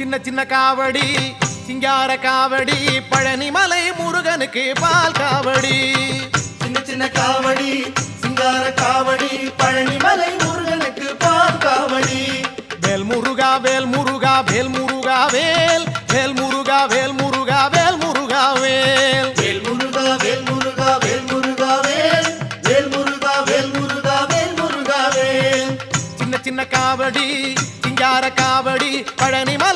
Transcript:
சின்ன சின்ன காவடி சிங்கார காவடி பழனிமலை முருகனுக்கு பால் காவடி சின்ன சின்ன காவடி சிங்கார காவடி பழனிமலை முருகனுக்கு பால் காவடி வேல் முருகா வேல் முருகா வேல் முருகா வேல் வேல் முருகா வேல் முருகா வேல் முருகா வேல் வேல் முருகா வேல் முருகா வேல் முருகா வேல் வேல் முருகா வேல் முருகா வேல் முருகா வேல் சின்ன சின்ன காவடி சிங்கார காவடி பழனிமலை